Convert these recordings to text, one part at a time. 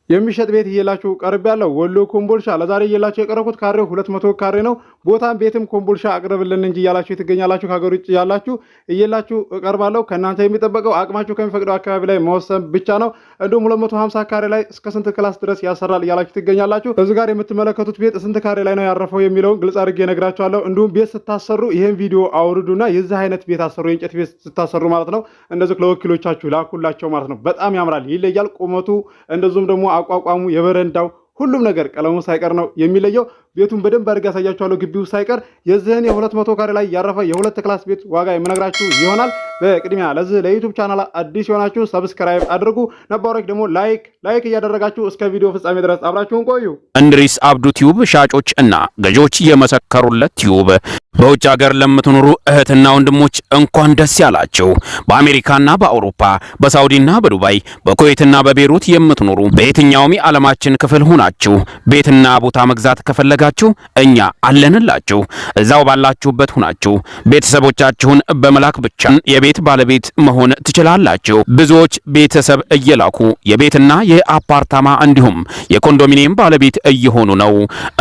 የሚሸጥ ቤት እየላችሁ ቀርብ ያለው ወሎ ኮምቦልሻ ለዛሬ እየላችሁ የቀረብኩት ካሬው 200 ካሬ ነው። ቦታም ቤትም ኮምቦልሻ አቅርብልን እንጂ እያላችሁ ትገኛላችሁ። ከሀገር ውጭ ያላችሁ እየላችሁ እቀርባለሁ። ከእናንተ የሚጠበቀው አቅማችሁ ከሚፈቅደው አካባቢ ላይ መወሰን ብቻ ነው። እንዲሁም 250 ካሬ ላይ እስከ ስንት ክላስ ድረስ ያሰራል እያላችሁ ትገኛላችሁ። እዚህ ጋር የምትመለከቱት ቤት ስንት ካሬ ላይ ነው ያረፈው የሚለውን ግልጽ አድርጌ እነግራችኋለሁ። እንዲሁም ቤት ስታሰሩ ይሄን ቪዲዮ አውርዱና የዚህ አይነት ቤት አሰሩ፣ የእንጨት ቤት ስታሰሩ ማለት ነው። እንደዚህ ለወኪሎቻችሁ ላኩላቸው ማለት ነው። በጣም ያምራል፣ ይለያል ቁመቱ እንደዚሁም ደግሞ አቋቋሙ የበረንዳው ሁሉም ነገር ቀለሙ ሳይቀር ነው የሚለየው። ቤቱን በደንብ አድርጌ ያሳያችኋለሁ ግቢው ሳይቀር። የዚህን የ200 ካሬ ላይ ያረፈ የሁለት ክላስ ቤት ዋጋ የምነግራችሁ ይሆናል። በቅድሚያ ለዚህ ለዩቲዩብ ቻናል አዲስ የሆናችሁ ሰብስክራይብ አድርጉ፣ ነባሮች ደግሞ ላይክ እያደረጋችሁ እስከ ቪዲዮ ፍጻሜ ድረስ አብራችሁን ቆዩ። እንድሪስ አብዱ ቲዩብ ሻጮች እና ገዢዎች የመሰከሩለት ቲዩብ። በውጭ ሀገር ለምትኖሩ እህትና ወንድሞች እንኳን ደስ ያላችሁ። በአሜሪካና በአውሮፓ በሳውዲና በዱባይ በኩዌትና በቤሩት የምትኖሩ በየትኛውም የዓለማችን ክፍል ሆናችሁ ቤትና ቦታ መግዛት ከፈለጋችሁ እኛ አለንላችሁ። እዛው ባላችሁበት ሆናችሁ ቤተሰቦቻችሁን በመላክ ብቻ የቤት ባለቤት መሆን ትችላላችሁ። ብዙዎች ቤተሰብ እየላኩ የቤትና የአፓርታማ እንዲሁም የኮንዶሚኒየም ባለቤት እየሆኑ ነው።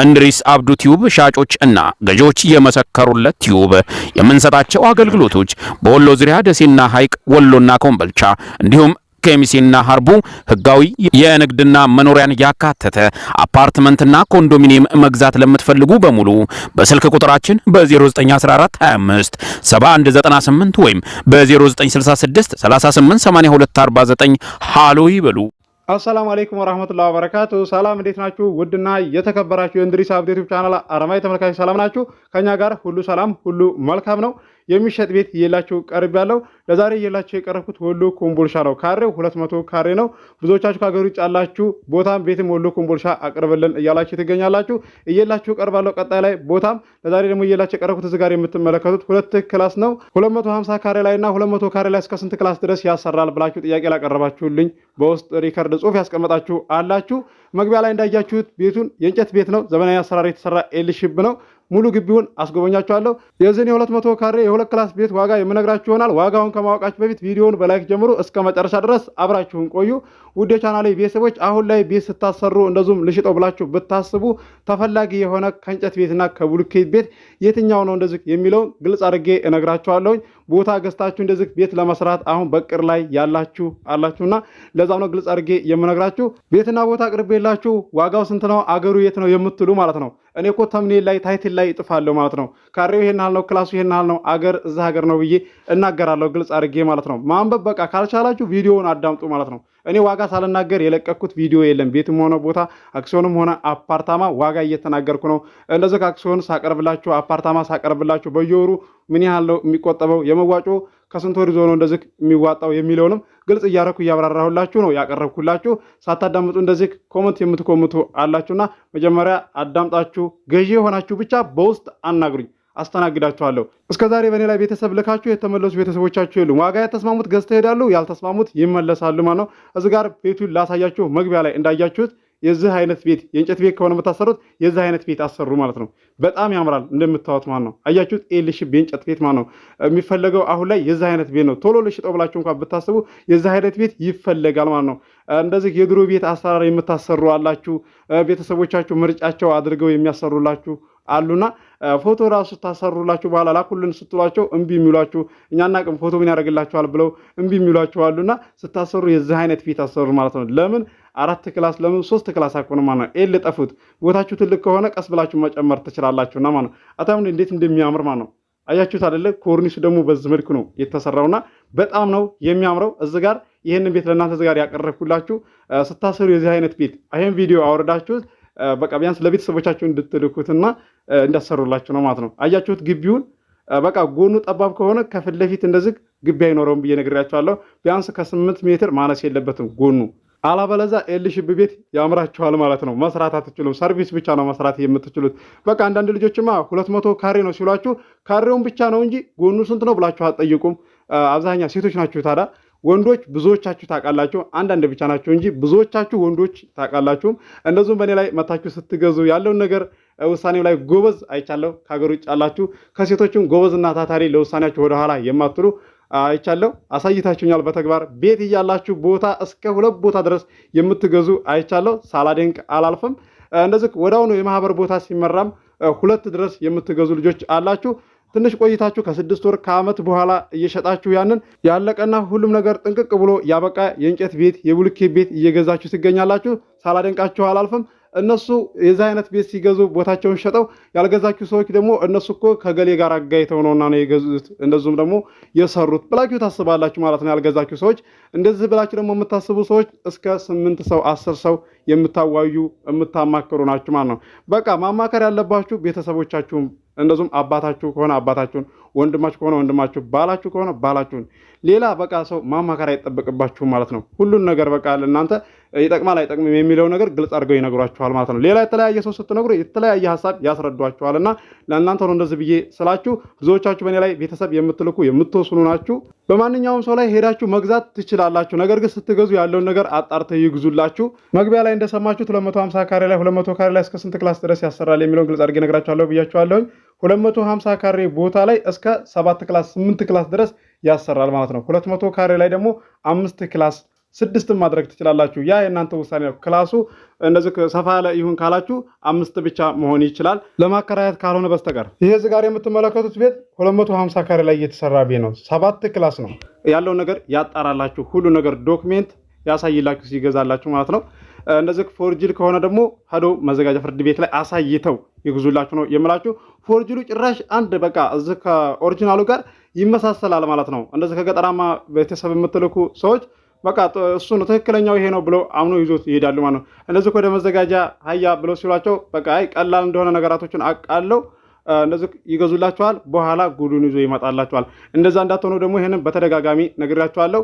እንድሪስ አብዱ ቲዩብ ሻጮች እና ገዢዎች የመሰከሩለት ቲዩብ የምንሰጣቸው አገልግሎቶች በወሎ ዙሪያ ደሴና ሐይቅ፣ ወሎና ኮምቦልቻ እንዲሁም ከሚሴና ሀርቡ ህጋዊ የንግድና መኖሪያን ያካተተ አፓርትመንትና ኮንዶሚኒየም መግዛት ለምትፈልጉ በሙሉ በስልክ ቁጥራችን በ0914 25 7198 ወይም በ0966 38 82 49 ሃሎ ይበሉ። አሰላሙ አለይኩም ወራህመቱላሂ ወበረካቱ። ሰላም እንዴት ናችሁ? ውድና የተከበራችሁ የእንድሪስ አብዱ ዩቲዩብ ቻናል አረማይ ተመልካቾች ሰላም ናችሁ? ከኛ ጋር ሁሉ ሰላም ሁሉ መልካም ነው። የሚሸጥ ቤት እየላችሁ ቀርብ ያለው ለዛሬ እየላችሁ የቀረብኩት ወሎ ኮምቦልሻ ነው። ካሬው 200 ካሬ ነው። ብዙዎቻችሁ ከሀገር ውጭ ያላችሁ ቦታም ቤትም ወሎ ኮምቦልሻ አቅርብልን እያላችሁ ትገኛላችሁ። እየላችሁ ቀርባለሁ። ቀጣይ ላይ ቦታም ለዛሬ ደግሞ እየላችሁ የቀረብኩት እዚህ ጋር የምትመለከቱት ሁለት ክላስ ነው። 250 ካሬ ላይና 200 ካሬ ላይ እስከ ስንት ክላስ ድረስ ያሰራል ብላችሁ ጥያቄ ላቀረባችሁልኝ በውስጥ ሪከርድ ጽሑፍ ያስቀመጣችሁ አላችሁ። መግቢያ ላይ እንዳያችሁት ቤቱን የእንጨት ቤት ነው። ዘመናዊ አሰራር የተሰራ ኤል ሼፕ ነው። ሙሉ ግቢውን አስጎበኛችኋለሁ። የዚህን የ200 ካሬ የሁለት ክላስ ቤት ዋጋ የምነግራችሁ ይሆናል። ዋጋውን ከማወቃችሁ በፊት ቪዲዮውን በላይክ ጀምሩ እስከ መጨረሻ ድረስ አብራችሁን ቆዩ። ውድ የቻናሌ ቤተሰቦች አሁን ላይ ቤት ስታሰሩ እንደዚሁም ልሽጠው ብላችሁ ብታስቡ ተፈላጊ የሆነ ከእንጨት ቤትና ከብሎኬት ቤት የትኛው ነው እንደዚህ የሚለውን ግልጽ አድርጌ እነግራችኋለሁ። ቦታ ገዝታችሁ እንደዚህ ቤት ለመስራት አሁን በቅር ላይ ያላችሁ አላችሁና ለዛም ነው ግልጽ አድርጌ የምነግራችሁ። ቤትና ቦታ አቅርቤላችሁ ዋጋው ስንት ነው አገሩ የት ነው የምትሉ ማለት ነው። እኔ እኮ ተምኔል ላይ ታይትል ላይ እጥፋለሁ ማለት ነው። ካሬው ይሄን ያህል ነው፣ ክላሱ ይሄን ያህል ነው፣ አገር እዛ ሀገር ነው ብዬ እናገራለሁ ግልጽ አድርጌ ማለት ነው። ማንበብ በቃ ካልቻላችሁ ቪዲዮውን አዳምጡ ማለት ነው። እኔ ዋጋ ሳልናገር የለቀኩት ቪዲዮ የለም። ቤትም ሆነ ቦታ አክሲዮንም ሆነ አፓርታማ ዋጋ እየተናገርኩ ነው። እንደዚህ አክሲዮን ሳቀርብላችሁ አፓርታማ ሳቀርብላችሁ በየወሩ ምን ያህል ነው የሚቆጠበው፣ የመዋጮ ከስንት ወር ይዞ ነው እንደዚህ የሚዋጣው የሚለውንም ግልጽ እያረኩ እያብራራሁላችሁ ነው ያቀረብኩላችሁ። ሳታዳምጡ እንደዚህ ኮመንት የምትኮምቱ አላችሁና መጀመሪያ አዳምጣችሁ ገዢ የሆናችሁ ብቻ በውስጥ አናግሩኝ፣ አስተናግዳችኋለሁ። እስከዛሬ በእኔ ላይ ቤተሰብ ልካችሁ የተመለሱ ቤተሰቦቻችሁ የሉም። ዋጋ የተስማሙት ገዝተው ይሄዳሉ፣ ያልተስማሙት ይመለሳሉ ማለት ነው። እዚህ ጋር ቤቱን ላሳያችሁ። መግቢያ ላይ እንዳያችሁት የዚህ አይነት ቤት የእንጨት ቤት ከሆነ የምታሰሩት የዚህ አይነት ቤት አሰሩ ማለት ነው። በጣም ያምራል እንደምታዩት ማለት ነው። አያችሁት? ኤል ሼፕ የእንጨት ቤት ማለት ነው የሚፈለገው አሁን ላይ የዚህ አይነት ቤት ነው። ቶሎ ልሽጠው ብላችሁ እንኳን ብታስቡ የዚህ አይነት ቤት ይፈለጋል ማለት ነው። እንደዚህ የድሮ ቤት አሰራር የምታሰሩ አላችሁ። ቤተሰቦቻችሁ ምርጫቸው አድርገው የሚያሰሩላችሁ አሉና ፎቶ ራሱ ታሰሩላችሁ በኋላ ላኩልን ስትሏቸው እምቢ የሚሏችሁ እኛ እናቅም ፎቶ ምን ያደርግላችኋል ብለው እምቢ የሚሏችሁ አሉና ስታሰሩ የዚህ አይነት ቤት አሰሩ ማለት ነው። ለምን 4 ክላስ ለምን 3 ክላስ አቆነ ማለት ነው። ኤል ጠፉት። ቦታችሁ ትልቅ ከሆነ ቀስ ብላችሁ መጨመር ትችላላችሁና ማለት ነው። አታምን እንዴት እንደሚያምር ማለት ነው። አያችሁት አይደለ? ኮርኒሱ ደግሞ በዚህ መልኩ ነው የተሰራውና በጣም ነው የሚያምረው። እዚህ ጋር ይሄንን ቤት ለእናንተ እዚህ ጋር ያቀረብኩላችሁ ስታሰሩ የዚህ አይነት ቤት ይሄን ቪዲዮ አወርዳችሁት በቃ ቢያንስ ለቤተሰቦቻችሁ እንድትልኩትና እንዳሰሩላችሁ ነው ማለት ነው። አያችሁት? ግቢውን በቃ ጎኑ ጠባብ ከሆነ ከፊት ለፊት እንደዚህ ግቢ አይኖረውም ብዬ ነግሬያችኋለሁ። ቢያንስ ከ8 ሜትር ማነስ የለበትም ጎኑ። አላበለዛ ኤል ሼፕ ቤት ያምራችኋል ማለት ነው። መስራት አትችሉም። ሰርቪስ ብቻ ነው መስራት የምትችሉት። በቃ አንዳንድ ልጆችማ 200 ካሬ ነው ሲሏችሁ ካሬውን ብቻ ነው እንጂ ጎኑ ስንት ነው ብላችሁ አትጠይቁም። አብዛኛ ሴቶች ናችሁ ታዲያ። ወንዶች ብዙዎቻችሁ ታውቃላችሁ፣ አንዳንድ ብቻ ናችሁ እንጂ ብዙዎቻችሁ ወንዶች ታውቃላችሁ። እንደዚሁም በእኔ ላይ መታችሁ ስትገዙ ያለውን ነገር ውሳኔው ላይ ጎበዝ አይቻለሁ። ከሀገር ውጭ ያላችሁ ከሴቶችም ጎበዝና ታታሪ ለውሳኔያችሁ ወደኋላ የማትሉ አይቻለሁ። አሳይታችሁኛል በተግባር ቤት እያላችሁ ቦታ እስከ 2 ቦታ ድረስ የምትገዙ አይቻለሁ። ሳላደንቅ አላልፍም። እንደዚህ ወዳውኑ የማህበር ቦታ ሲመራም 2 ድረስ የምትገዙ ልጆች አላችሁ። ትንሽ ቆይታችሁ ከ6 ወር ከዓመት በኋላ እየሸጣችሁ ያንን ያለቀና ሁሉም ነገር ጥንቅቅ ብሎ ያበቃ የእንጨት ቤት የብሎኬት ቤት እየገዛችሁ ትገኛላችሁ። ሳላደንቃችሁ አላልፍም። እነሱ የዚህ አይነት ቤት ሲገዙ ቦታቸውን ሸጠው ያልገዛችሁ ሰዎች ደግሞ እነሱ እኮ ከገሌ ጋር አጋይተው ነውና ነው የገዙት እንደዚሁም ደግሞ የሰሩት ብላችሁ ታስባላችሁ ማለት ነው። ያልገዛችሁ ሰዎች እንደዚህ ብላችሁ ደግሞ የምታስቡ ሰዎች እስከ 8 ሰው 10 ሰው የምታዋዩ የምታማክሩ ናችሁ ማለት ነው። በቃ ማማከር ያለባችሁ ቤተሰቦቻችሁም እንደዚሁም አባታችሁ ከሆነ አባታችሁን፣ ወንድማችሁ ከሆነ ወንድማችሁ፣ ባላችሁ ከሆነ ባላችሁን። ሌላ በቃ ሰው ማማከር አይጠበቅባችሁም ማለት ነው። ሁሉን ነገር በቃ ለእናንተ ይጠቅማል አይጠቅምም የሚለው ነገር ግልጽ አድርገው ይነግሯችኋል ማለት ነው። ሌላ የተለያየ ሰው ስትነግሩ የተለያየ ሀሳብ ያስረዷችኋልና ለእናንተ ነው እንደዚህ ብዬ ስላችሁ ብዙዎቻችሁ በእኔ ላይ ቤተሰብ የምትልኩ የምትወስኑ ናችሁ። በማንኛውም ሰው ላይ ሄዳችሁ መግዛት ትችላላችሁ። ነገር ግን ስትገዙ ያለውን ነገር አጣርተው ይግዙላችሁ። መግቢያ ላይ እንደሰማችሁት 250 ካሬ ላይ 200 ካሬ ላይ እስከ ስንት ክላስ ድረስ ያሰራል የሚለውን ግልጽ አድርጌ እነግራችኋለሁ ብያችኋለሁኝ። 250 ካሬ ቦታ ላይ እስከ 7 ክላስ 8 ክላስ ድረስ ያሰራል ማለት ነው። 200 ካሬ ላይ ደግሞ 5 ክላስ 6 ማድረግ ትችላላችሁ። ያ የእናንተ ውሳኔ ነው። ክላሱ እንደዚህ ሰፋ ያለ ይሁን ካላችሁ 5 ብቻ መሆን ይችላል ለማከራየት ካልሆነ በስተቀር። ይሄ እዚህ ጋር የምትመለከቱት ቤት 250 ካሬ ላይ እየተሰራ ቤት ነው። 7 ክላስ ነው ያለው ነገር ያጣራላችሁ። ሁሉ ነገር ዶክሜንት ያሳይላችሁ ሲገዛላችሁ ማለት ነው። እንደዚህ ፎርጅል ከሆነ ደግሞ ሄዶ መዘጋጃ ፍርድ ቤት ላይ አሳይተው ይግዙላችሁ ነው የምላችሁ። ፎርጅሉ ጭራሽ አንድ በቃ እዚህ ከኦሪጂናሉ ጋር ይመሳሰላል ማለት ነው። እንደዚህ ከገጠራማ ቤተሰብ የምትልኩ ሰዎች በቃ እሱ ነው ትክክለኛው ይሄ ነው ብለው አምኖ ይዞት ይሄዳሉ ማለት ነው። እንደዚህ ወደ መዘጋጃ ሀያ ብለው ሲሏቸው በቃ አይ ቀላል እንደሆነ ነገራቶችን አቃለው እንደዚህ ይገዙላችኋል። በኋላ ጉዱን ይዞ ይመጣላችኋል። እንደዛ እንዳትሆኑ ደግሞ ይሄንን በተደጋጋሚ ነግራችኋለሁ።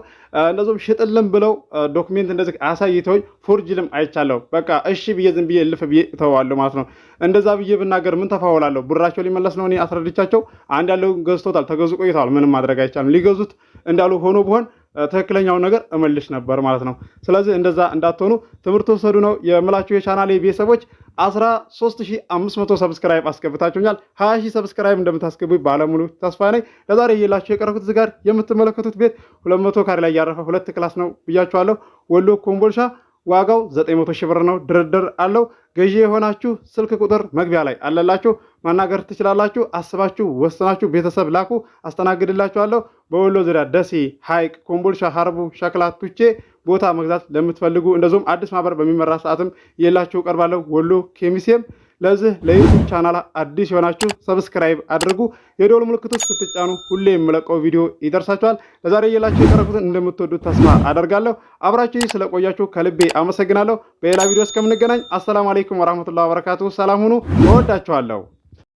እንደዚህም ሽጥልም ብለው ዶክሜንት እንደዚህ አሳይተውኝ ፎርጅልም አይቻለሁ። በቃ እሺ ብዬ ዝም ብዬ እልፍ ብዬ እተዋለሁ ማለት ነው። እንደዛ ብዬ ብናገር ምን ተፋውላለሁ? ብራቸው ሊመለስ ነው። እኔ አስረድቻቸው አንድ ያለው ገዝቶታል፣ ተገዙ ቆይተዋል። ምንም ማድረግ አይቻልም። ሊገዙት እንዳሉ ሆኖ ቢሆን ትክክለኛውን ነገር እመልሽ ነበር ማለት ነው። ስለዚህ እንደዛ እንዳትሆኑ ትምህርት ወሰዱ ነው የምላችሁ። የቻናሌ ቤተሰቦች 13500 ሰብስክራይብ አስገብታችሁኛል። 20000 ሰብስክራይብ እንደምታስገቡ ባለሙሉ ተስፋ ነኝ። ለዛሬ እየላችሁ የቀረኩት እዚህ ጋር የምትመለከቱት ቤት 200 ካሬ ላይ ያረፈ 2 ክላስ ነው ብያችኋለሁ። ወሎ ኮምቦልቻ ዋጋው 900 ሺህ ብር ነው። ድርድር አለው። ገዢ የሆናችሁ ስልክ ቁጥር መግቢያ ላይ አለላችሁ፣ ማናገር ትችላላችሁ። አስባችሁ ወስናችሁ ቤተሰብ ላኩ፣ አስተናግድላችኋለሁ። በወሎ ዙሪያ ደሴ፣ ሐይቅ፣ ኮምቦልቻ፣ ሀርቡ፣ ሸክላ፣ ቱቼ ቦታ መግዛት ለምትፈልጉ እንደዚሁም አዲስ ማህበር በሚመራ ሰዓትም የላችሁ ቀርባለሁ። ወሎ ኬሚሴም። ለዚህ ለዩቲዩብ ቻናል አዲስ የሆናችሁ ሰብስክራይብ አድርጉ። የደወል ምልክቱ ስትጫኑ ሁሌ የምለቀው ቪዲዮ ይደርሳችኋል። ለዛሬ የላችሁ የቀረቡትን እንደምትወዱት ተስፋ አደርጋለሁ። አብራችሁ ስለቆያችሁ ከልቤ አመሰግናለሁ። በሌላ ቪዲዮ እስከምንገናኝ አሰላሙ አለይኩም ወራህመቱላሂ ወበረካቱሁ። ሰላም ሁኑ። እወዳችኋለሁ።